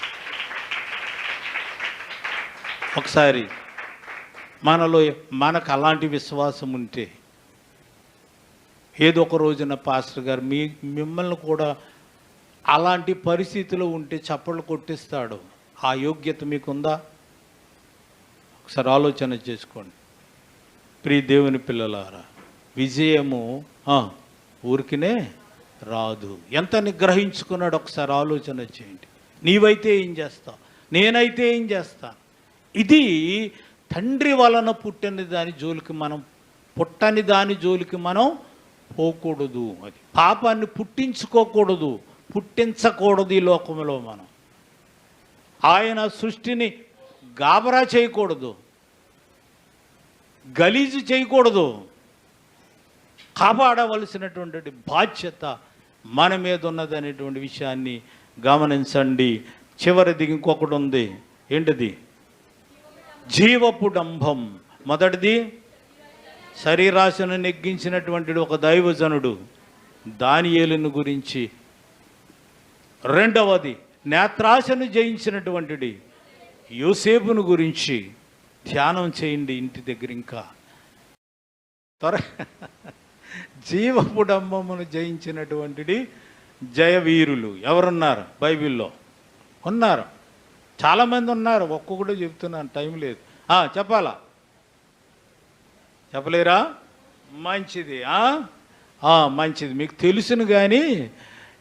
ఒకసారి మనకు అలాంటి విశ్వాసం ఉంటే ఏదో ఒక రోజున పాస్టర్ గారు మిమ్మల్ని కూడా అలాంటి పరిస్థితిలో ఉంటే చప్పట్లు కొట్టిస్తాడు. ఆ యోగ్యత మీకుందా? ఒకసారి ఆలోచన చేసుకోండి. ప్రియ దేవుని పిల్లలారా, విజయము ఊరికినే రాదు. ఎంత నిగ్రహించుకున్నాడు ఒకసారి ఆలోచన చేయండి. నీవైతే ఏం చేస్తావు? నేనైతే ఏం చేస్తాను? ఇది తండ్రి వలన పుట్టని దాని జోలికి మనం పోకూడదు. అది పాపాన్ని పుట్టించకూడదు ఈ లోకంలో. మనం ఆయన సృష్టిని గాబరా చేయకూడదు, గలీజు చేయకూడదు. కాపాడవలసినటువంటి బాధ్యత మన మీద ఉన్నదనేటువంటి విషయాన్ని గమనించండి. చివరిది ఇంకొకటి ఉంది. ఏంటిది? జీవపు డంభం. మొదటిది శరీరాశను నెగ్గించినటువంటి ఒక దైవజనుడు దానియేలును గురించి. రెండవది నేత్రాశను జయించినటువంటి యోసేపును గురించి ధ్యానం చేయండి ఇంటి దగ్గర. ఇంకా జీవపు డంబమును జయించినటువంటి జయవీరులు ఎవరున్నారు బైబిల్లో? ఉన్నారు, చాలామంది ఉన్నారు. ఒక్కొక్కడు చెప్తున్నాను, టైం లేదు. చెప్పలేరా? మంచిది. మంచిది, మీకు తెలుసును కానీ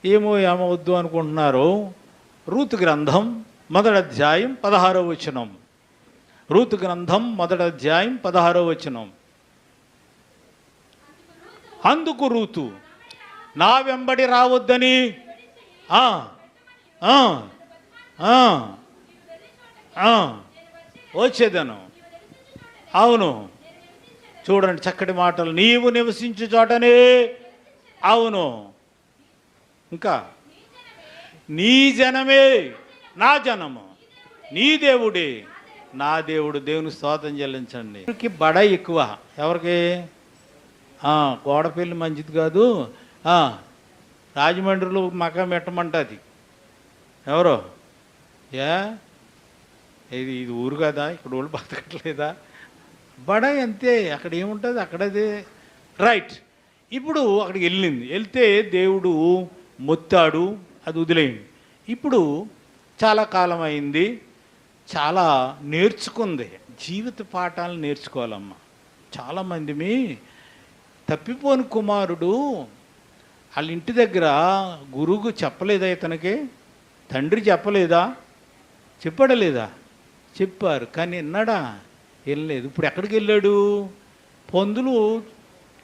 ఏమవద్దు అనుకుంటున్నారు. రూతు గ్రంథం 1వ అధ్యాయం 16వ వచనం. రూతు గ్రంథం 1వ అధ్యాయం 16వ వచనం. అందుకు రూతు, నా వెంబడి రావద్దని ఆ, ఆ, ఆ, ఆ, వచ్చేదను. అవును, చూడండి చక్కటి మాటలు. నీవు నివసించు చోటనే. అవును, ఇంకా నీ జనమే నా జనము, నీ దేవుడే నా దేవుడు. దేవుని స్తోత్రం చెల్లించండి. బడ ఎక్కువ ఎవరికి? గోడపల్లి మంచిది కాదు, రాజమండ్రిలో మకం పెట్టమంటుంది. ఎవరో ఏ ఇది ఊరు కదా, ఇక్కడ వాళ్ళు బతకట్లేదా? బడ అంతే, అక్కడ ఏముంటుంది అక్కడదే. రైట్. ఇప్పుడు అక్కడికి వెళ్తే దేవుడు మొత్తాడు, అది వదిలేయండి. ఇప్పుడు చాలా కాలం అయింది, చాలా నేర్చుకుంది, జీవిత పాఠాలు నేర్చుకోవాలమ్మా. చాలామంది తప్పిపోని కుమారుడు వాళ్ళ ఇంటి దగ్గర గురువుకు చెప్పలేదా? ఇతనికి తండ్రి చెప్పలేదా? చెప్పడలేదా? చెప్పారు, కానీ విన్నాడా? వెళ్ళలేదు. ఇప్పుడు ఎక్కడికి వెళ్ళాడు? పందులు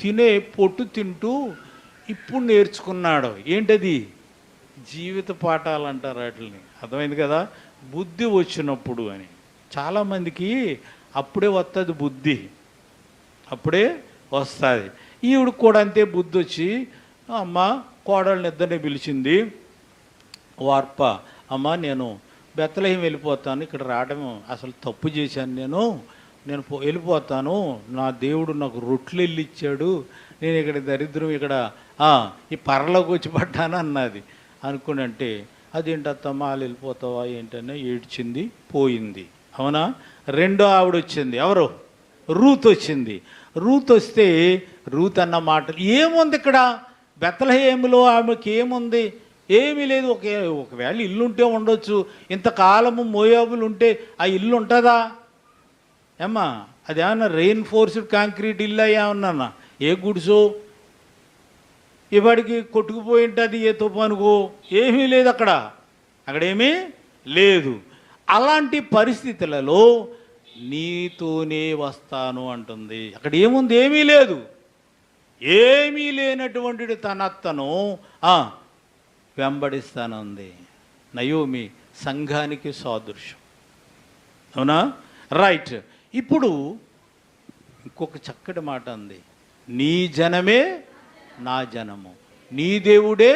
తినే పొట్టు తింటూ ఇప్పుడు నేర్చుకున్నాడు. ఏంటది? జీవిత పాఠాలు అంటారు వాటిని. అర్థమైంది కదా? బుద్ధి వచ్చినప్పుడు అని. చాలామందికి అప్పుడే వస్తుంది బుద్ధి, అప్పుడే వస్తుంది. ఈవిడికి కూడా అంతే బుద్ధి వచ్చి, అమ్మ కోడళ్ళని ఇద్దరిని పిలిచింది. వార్ప, అమ్మ నేను బెత్తలహేం వెళ్ళిపోతాను, ఇక్కడ రావడం అసలు తప్పు చేశాను, నేను వెళ్ళిపోతాను, నా దేవుడు నాకు రొట్లు వెళ్ళి ఇచ్చాడు, నేను ఇక్కడ దరిద్రం ఇక్కడ ఈ పరలోకి వచ్చి పడ్డాను అన్నది. అనుకుని అంటే అదేంటత్తమ్మ వాళ్ళు వెళ్ళిపోతావా ఏంటనే ఏడ్చింది, పోయింది. అవునా? రెండో ఆవిడ వచ్చింది. ఎవరు? రూత్ వచ్చింది. రూత్ వస్తే రూత్ అన్న మాటలు ఏముంది ఇక్కడ? బెత్లెహేములో ఆమెకి ఏముంది? ఏమీ లేదు. ఒకవేళ ఇల్లు ఉంటే ఉండొచ్చు. ఇంతకాలము మోయాబులు ఉంటే ఆ ఇల్లు ఉంటుందా ఏమ్మా? అది ఏమన్నా రెయిన్ఫోర్స్డ్ కాంక్రీట్ ఇల్లు ఏమన్నా? ఏ గుడిసో ఇవాడికి కొట్టుకుపోయి ఉంటుంది, ఏ తుఫానుకో. ఏమీ లేదు అక్కడ, అక్కడేమీ లేదు. అలాంటి పరిస్థితులలో నీతోనే వస్తాను అంటుంది. అక్కడ ఏముంది? ఏమీ లేదు. ఏమీ లేనటువంటి తన అత్తను వెంబడిస్తానుంది. నయోమి సంఘానికి సాదృశ్యం. అవునా? రైట్. ఇప్పుడు ఇంకొక చక్కటి మాట ఉంది. నీ జనమే నా జనము, నీ దేవుడే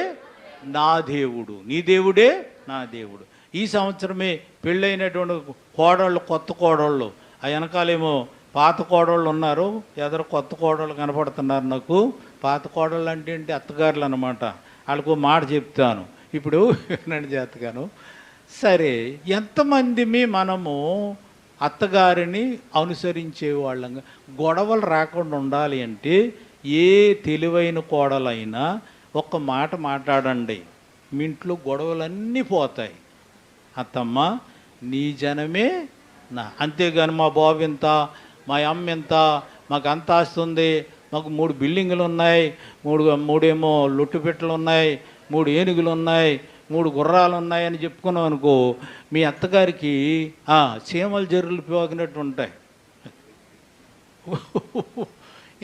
నా దేవుడు, నీ దేవుడే నా దేవుడు. ఈ సంవత్సరమే పెళ్ళైనటువంటి కోడళ్ళు, కొత్త కోడళ్ళు, ఆ వెనకాలేమో పాత కోడళ్ళు ఉన్నారు, ఎదరు కొత్త కోడళ్ళు కనపడుతున్నారు నాకు. పాత కోడళ్ళు అంటే ఏంటి? అత్తగారులు అనమాట. వాళ్ళకు మాట చెప్తాను ఇప్పుడు, వినండి చేతగాను. సరే, ఎంతమంది మనము అత్తగారిని అనుసరించే వాళ్ళంగా గొడవలు రాకుండా ఉండాలి అంటే ఏ తెలివైన కోడలైనా ఒక్క మాట మాట్లాడండి, మీ ఇంట్లో గొడవలన్నీ పోతాయి. అత్తమ్మ నీ జనమే నా, అంతేగాని మా బాబు ఎంత, మా అమ్మ ఎంత, మాకు అంత ఆస్తుంది, మాకు 3 బిల్డింగులు ఉన్నాయి, మూడేమో లొట్టుపెట్టలు ఉన్నాయి, 3 ఏనుగులు ఉన్నాయి, 3 గుర్రాలు ఉన్నాయని చెప్పుకున్నాం అనుకో, మీ అత్తగారికి చీమల జర్రులు పోగినట్టు ఉంటాయి.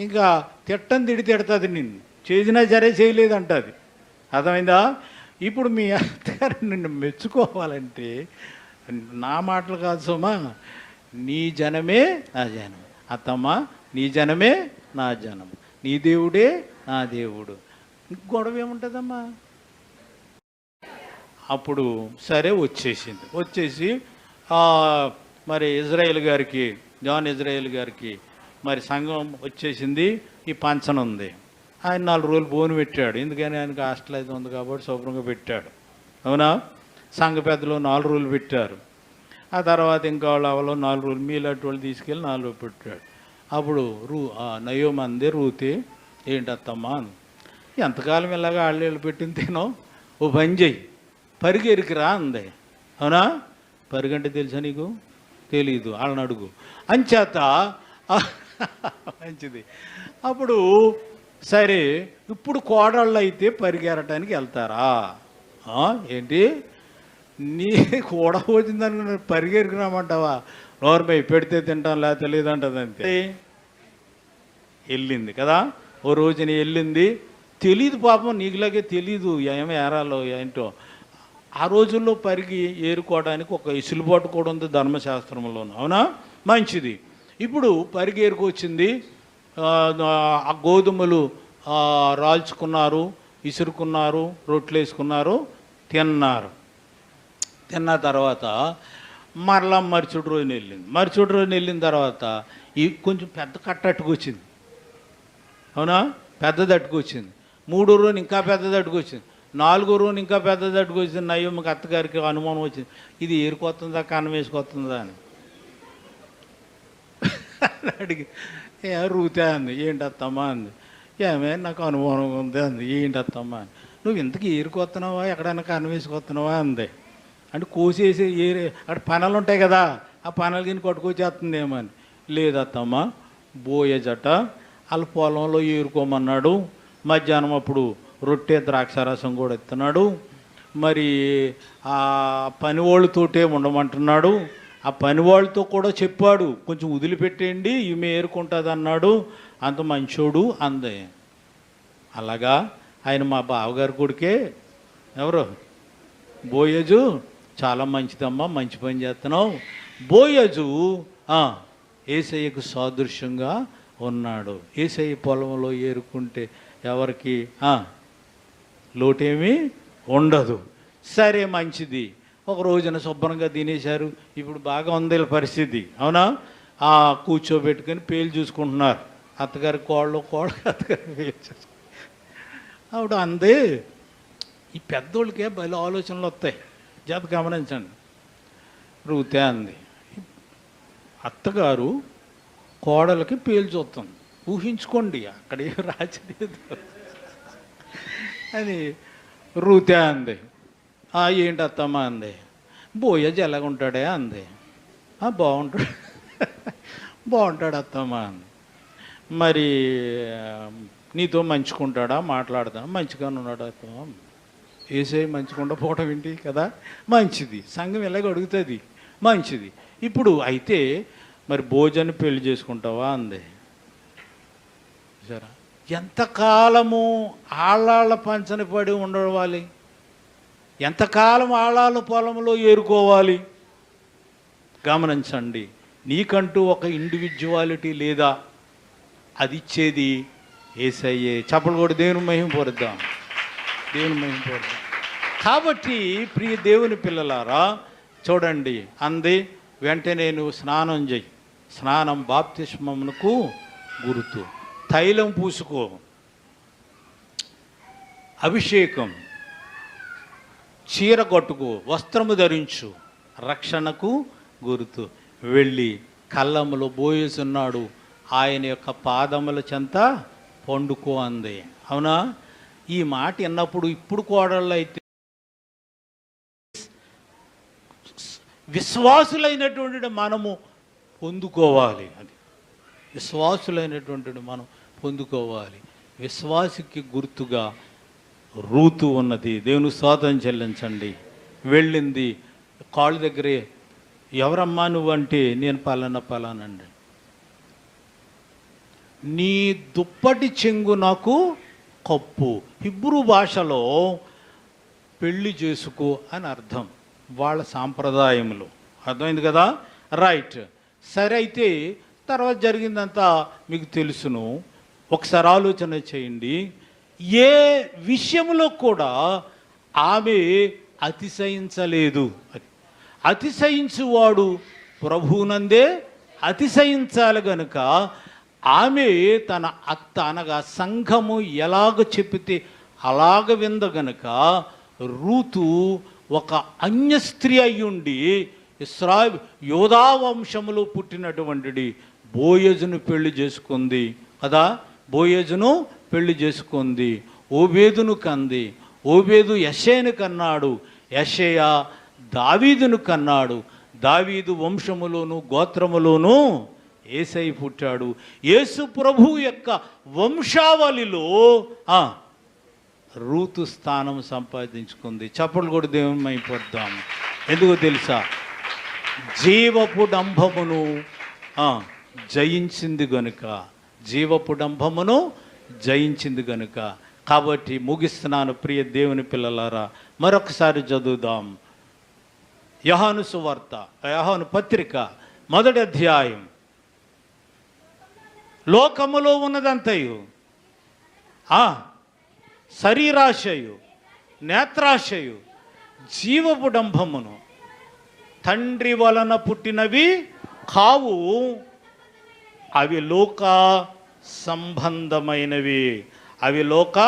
ఇంకా తిడుతుంది, నిన్ను చేసినా సరే చేయలేదంటుంది. అర్థమైందా? ఇప్పుడు మీ అత్తగారు నిన్ను మెచ్చుకోవాలంటే నా మాటలు కాదు సుమా, నీ జనమే నా జనం. అత్తమ్మ నీ జనమే నా జనం, నీ దేవుడే నా దేవుడు. గొడవ ఏముంటుందమ్మా? అప్పుడు సరే వచ్చేసి మరి ఇజ్రాయేల్ గారికి, జాన్ ఇజ్రాయేల్ గారికి మరి సంఘం వచ్చేసింది. ఈ పంచన ఉంది. ఆయన 4 రోజులు బోను పెట్టాడు. ఎందుకని? ఆయనకు హాస్టల్ అయితే ఉంది కాబట్టి శుభ్రంగా పెట్టాడు. అవునా? సంఘ పెద్దలు 4 రోజులు పెట్టారు. ఆ తర్వాత ఇంకా వాళ్ళు 4 రోజులు, మీలాంటి వాళ్ళు తీసుకెళ్ళి 4 రోజులు పెట్టాడు. అప్పుడు నయోమి అందే రూతే, ఏంటత్తమ్మా ఎంతకాలం ఇలాగా వాళ్ళు పెట్టిన తినో, ఓ పని చెయ్యి, పరిగెరికిరా అంది. అవునా? పరిగంటే తెలుసా నీకు? తెలీదు, వాళ్ళని అడుగు. అంచేత మంచిది. అప్పుడు సరే, ఇప్పుడు కోడళ్ళు అయితే పరిగెరటానికి వెళ్తారా? ఏంటి నీ కూడా వచ్చిందని పరిగెరికినామంటావా? నోరుపై పెడితే తింటాం, లేకపోతే లేదంటది. అంతే. వెళ్ళింది కదా, ఓ రోజుని వెళ్ళింది. తెలీదు పాపం, నీకులాగే తెలీదు ఏమి ఏరాలో ఏంటో. ఆ రోజుల్లో పరిగి ఏరుకోవడానికి ఒక ఇసులుబాటు కూడా ఉంది ధర్మశాస్త్రంలోను, అవునా? మంచిది. ఇప్పుడు పరిగి ఏరుకొచ్చింది, ఆ గోధుమలు రాల్చుకున్నారు, ఇసురుకున్నారు, రొట్టెలు వేసుకున్నారు, తిన్నారు. తిన్న తర్వాత మరలా మరుసటి రోజున వెళ్ళింది. మరుసటి రోజున వెళ్ళిన తర్వాత ఈ కొంచెం పెద్ద కట్ట అట్టుకొచ్చింది, అవునా? పెద్దది అట్టుకొచ్చింది. 3వ రోజున ఇంకా పెద్దది అట్టుకొచ్చింది. 4వ రోజున ఇంకా పెద్దది అట్టుకొచ్చింది. నయ్యమ్మకి అత్తగారికి అనుమానం వచ్చింది, ఇది ఏరుకొస్తుందా కన్నం వేసుకొస్తుందా అని అడిగి రూతే అంది. ఏంటత్తమ్మా అంది. ఏమే నాకు అనుమానం ఉంది అంది. ఏంటత్తమ్మా అని. నువ్వు ఇంతకీ ఏరుకొస్తున్నావా ఎక్కడైనా కన్నం వేసుకొస్తున్నావా అంది. అంటే కోసేసి అక్కడ పనలు ఉంటాయి కదా, ఆ పనలు కింద కొట్టుకొచ్చేస్తుందేమో అని. లేదత్తమ్మా, బోయజట వాళ్ళ పొలంలో ఏరుకోమన్నాడు. మధ్యాహ్నం అప్పుడు రొట్టె ద్రాక్షారసం కూడా ఇస్తున్నాడు. మరి ఆ పనివాళ్ళతోటే ఉండమంటున్నాడు. ఆ పనివాళ్ళతో కూడా చెప్పాడు, కొంచెం వదిలిపెట్టేయండి ఈమె ఏరుకుంటుంది అన్నాడు. అంత మంచోడు అందే. అలాగా ఆయన మా బావగారి కొడుకే. ఎవరు? బోయజు. చాలా మంచిదమ్మా, మంచి పని చేస్తున్నావు. బోయజు యేసయ్యకు సాదృశ్యంగా ఉన్నాడు. యేసయ్య పొలంలో ఏరుకుంటే ఎవరికి లోటేమీ ఉండదు. సరే, మంచిది. ఒక రోజున శుభ్రంగా తినేశారు. ఇప్పుడు బాగా ఉంది పరిస్థితి, అవునా? కూర్చోబెట్టుకొని పేలు చూసుకుంటున్నారు. అత్తగారి కోళ్ళు అత్తగారి పేలు చూసుకుంటారు. ఆవిడ అందే, ఈ పెద్దోళ్ళకే బలి ఆలోచనలు వస్తాయి, జాత గమనించండి. రూతే అంది, అత్తగారు కోడలకి పేలు చూస్తుంది, ఊహించుకోండి, అక్కడే రాజలేదు అని రూతే అంది. ఏంటి అత్తమ్మ అంది. బోయజ్ ఎలాగుంటాడే అంది. బాగుంటాడు బాగుంటాడు అత్తమ్మ అంది. మరి నీతో మంచుకుంటాడా, మాట్లాడతాడా? మంచిగానే ఉన్నాడు అత్తమ్మ. ఏసై మంచికుండా పోవటం ఏంటి కదా, మంచిది. సంఘం ఎలాగ అడుగుతుంది, మంచిది. ఇప్పుడు అయితే మరి భోజనం పెళ్లి చేసుకుంటావా అంది. సరే, ఎంతకాలము ఆళ్ళ పంచని పడి ఉండవాలి, ఎంతకాలం ఆళ్ళ పొలంలో ఏరుకోవాలి? గమనించండి, నీకంటూ ఒక ఇండివిజువాలిటీ లేదా? అది ఇచ్చేది యేసయ్యే. చప్పలు కూడా దేవుని మహిమ పొరుద్దాం, దేవుని మహిమ పొరుద్దాం. కాబట్టి ప్రియ దేవుని పిల్లలారా, చూడండి అంది. వెంటనే నువ్వు స్నానం చెయ్యి. స్నానం బాప్తిస్మమునకు గుర్తు. తైలం పూసుకో, అభిషేకం, చీర కట్టుకో, వస్త్రము ధరించు, రక్షణకు గుర్తు. వెళ్ళి కళ్ళములో బోయేసున్నాడు, ఆయన యొక్క పాదముల చెంత పండుకో అంది. అవునా? ఈ మాట విన్నప్పుడు ఇప్పుడు కోడళ్ళు అయితే విశ్వాసులైనటువంటి మనము పొందుకోవాలి. అది విశ్వాసులైనటువంటి మనం పొందుకోవాలి. విశ్వాసికి గుర్తుగా రూతు ఉన్నది. దేవుని స్తోత్రం చెల్లించండి. వెళ్ళింది కాళ్ళ దగ్గరే. ఎవరమ్మా నువ్వంటే, నేను పలానండి. నీ దుప్పటి చెంగు నాకు కప్పు. హిబ్రూ భాషలో పెళ్లి చేసుకో అని అర్థం, వాళ్ళ సాంప్రదాయములు. అర్థమైంది కదా? రైట్. సరే, అయితే తర్వాత జరిగిందంతా మీకు తెలుసును. ఒకసారి ఆలోచన చేయండి. ఏ విషయంలో కూడా ఆమె అతిశయించలేదు. అతిశయించువాడు ప్రభువునందే అతిశయించాలి గనుక ఆమె తన అత్త అనగా సంఘము ఎలాగ చెప్పితే అలాగ వింద గనుక రూతు ఒక అన్య స్త్రీ అయ్యుండి యోధా వంశములో పుట్టినటువంటి బోయజును పెళ్లి చేసుకుంది కదా. బోయజును పెళ్లి చేసుకుంది. ఓబేదును కంది. ఓబేదు యెషయను కన్నాడు. యెషయ దావీదును కన్నాడు. దావీదు వంశములోను గోత్రములోను యేసై పుట్టాడు. యేసు ప్రభు యొక్క వంశావళిలో రూతు స్థానం సంపాదించుకుంది. చప్పట్లు కూడా దేవుని మైపడదాం. ఎందుకో తెలుసా? జీవపు డంభమును జయించింది గనుక. జీవపు డంభమును జయించింది గనుక. కాబట్టి ముగిస్తున్నాను ప్రియ దేవుని పిల్లలారా. మరొకసారి చదువుదాం. యోహాను సువార్త, యోహాను పత్రిక 1వ అధ్యాయం. లోకములో ఉన్నదంతయు శరీరాశయు, నేత్రాశయు, జీవపు డంభమును తండ్రి వలన పుట్టినవి కావు, అవి లోక సంబంధమైనవి. అవి లోక